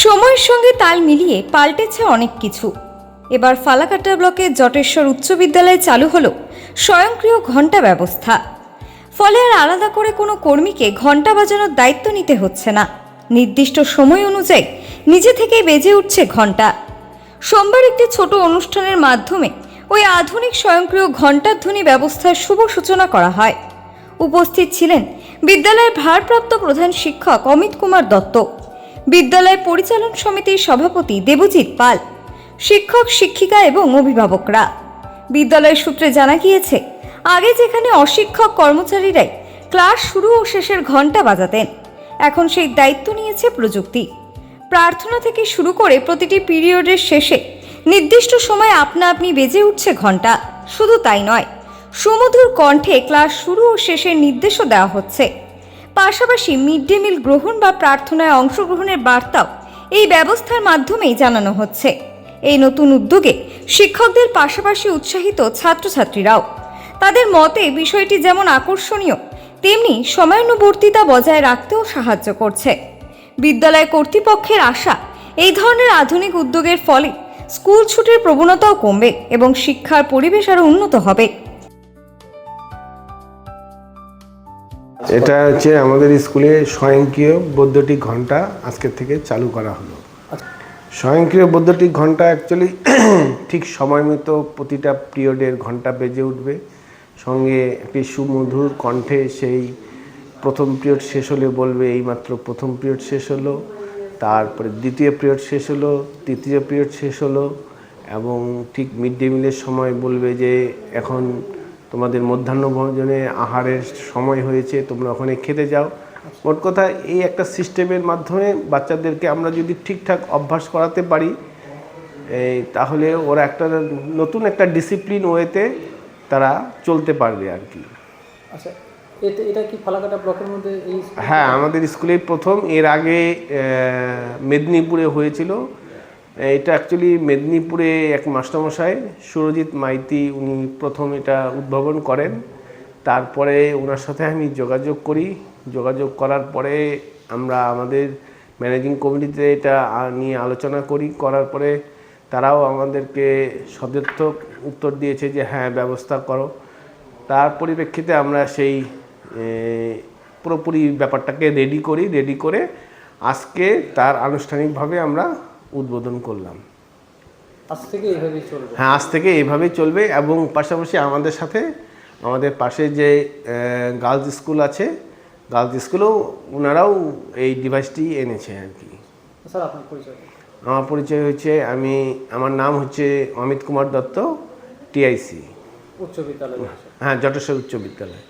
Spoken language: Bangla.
সময়ের সঙ্গে তাল মিলিয়ে পাল্টেছে অনেক কিছু। এবার ফালাকাটা ব্লকের জটেশ্বর উচ্চ বিদ্যালয়ে চালু হলো স্বয়ংক্রিয় ঘণ্টা ব্যবস্থা। ফলে আর আলাদা করে কোনো কর্মীকে ঘণ্টা বাজানোর দায়িত্ব নিতে হচ্ছে না। নির্দিষ্ট সময় অনুযায়ী নিজে থেকেই বেজে উঠছে ঘণ্টা। সোমবার একটি ছোট অনুষ্ঠানের মাধ্যমে ওই আধুনিক স্বয়ংক্রিয় ঘণ্টার ধ্বনি ব্যবস্থার শুভ সূচনা করা হয়। উপস্থিত ছিলেন বিদ্যালয়ের ভারপ্রাপ্ত প্রধান শিক্ষক অমিত কুমার দত্ত, বিদ্যালয় পরিচালন সমিতির সভাপতি দেবজিৎ পাল, শিক্ষক শিক্ষিকা এবং অভিভাবকরা। বিদ্যালয় সূত্রে জানা গিয়েছে, আগে যেখানে অশিক্ষক কর্মচারীরাই ক্লাস শুরু ও শেষের ঘণ্টা বাজাতেন, এখন সেই দায়িত্ব নিয়েছে প্রযুক্তি। প্রার্থনা থেকে শুরু করে প্রতিটি পিরিয়ডের শেষে নির্দিষ্ট সময় আপনা আপনি বেজে উঠছে ঘণ্টা। শুধু তাই নয়, সুমধুর কণ্ঠে ক্লাস শুরু ও শেষের নির্দেশও দেওয়া হচ্ছে। পাশাপাশি মিড ডে মিল গ্রহণ বা প্রার্থনায় অংশগ্রহণের বার্তাও এই ব্যবস্থার মাধ্যমেই জানানো হচ্ছে। এই নতুন উদ্যোগে শিক্ষকদের পাশাপাশি উৎসাহিত ছাত্রছাত্রীরাও। তাদের মতে বিষয়টি যেমন আকর্ষণীয়, তেমনি সময়ানুবর্তিতা বজায় রাখতেও সাহায্য করছে। বিদ্যালয় কর্তৃপক্ষের আশা, এই ধরনের আধুনিক উদ্যোগের ফলে স্কুল ছুটির প্রবণতাও কমবে এবং শিক্ষার পরিবেশ আরও উন্নত হবে। এটা হচ্ছে আমাদের স্কুলে স্বয়ংক্রিয় বৈদ্যুতিক ঘণ্টা আজকের থেকে চালু করা হলো। স্বয়ংক্রিয় বৈদ্যুতিক ঘণ্টা অ্যাকচুয়ালি ঠিক সময় মতো প্রতিটা পিরিয়ডের ঘণ্টা বেজে উঠবে, সঙ্গে একটি সুমধুর কণ্ঠে সেই প্রথম পিরিয়ড শেষ হলে বলবে এইমাত্র প্রথম পিরিয়ড শেষ হলো, তারপরে দ্বিতীয় পিরিয়ড শেষ হলো, তৃতীয় পিরিয়ড শেষ হলো, এবং ঠিক মিড ডে মিলের সময় বলবে যে এখন তোমাদের মধ্যাহ্ন ভোজনে আহারের সময় হয়েছে, তোমরা ওখানে খেতে যাও। মোট কথা এই একটা সিস্টেমের মাধ্যমে বাচ্চাদেরকে আমরা যদি ঠিকঠাক অভ্যাস করাতে পারি, তাহলে ওরা একটা নতুন একটা ডিসিপ্লিন ওয়েতে তারা চলতে পারবে আর কি। আচ্ছা, এটা কি ফালাকাটা ব্লকের মধ্যে? হ্যাঁ, আমাদের স্কুলে প্রথম। এর আগে মেদিনীপুরে হয়েছিল। এটা অ্যাকচুয়ালি মেদিনীপুরে এক মাস্টারমশাই সুরজিৎ মাইতি, উনি প্রথম এটা উদ্ভাবন করেন। তারপরে ওনার সাথে আমি যোগাযোগ করার পরে আমরা আমাদের ম্যানেজিং কমিটিতে এটা নিয়ে আলোচনা করার পরে তারাও আমাদেরকে সদর্থক উত্তর দিয়েছে যে হ্যাঁ, ব্যবস্থা করো। তার পরিপ্রেক্ষিতে আমরা সেই পুরোপুরি ব্যাপারটাকে রেডি করে আজকে তার আনুষ্ঠানিকভাবে আমরা উদ্বোধন করলাম। আজ থেকে এইভাবেই চলবে? হ্যাঁ, আজ থেকে এইভাবেই চলবে। এবং পাশাপাশি আমাদের সাথে আমাদের পাশে যে গার্লস স্কুল আছে, গার্লস স্কুলেও ওনারাও এই ডিভাইসটি এনেছে আর কি। স্যার, আপনার পরিচয়? আমার পরিচয় হচ্ছে, আমার নাম হচ্ছে অমিত কুমার দত্ত, TIC উচ্চ বিদ্যালয়। হ্যাঁ, জটেশ্বর উচ্চ বিদ্যালয়।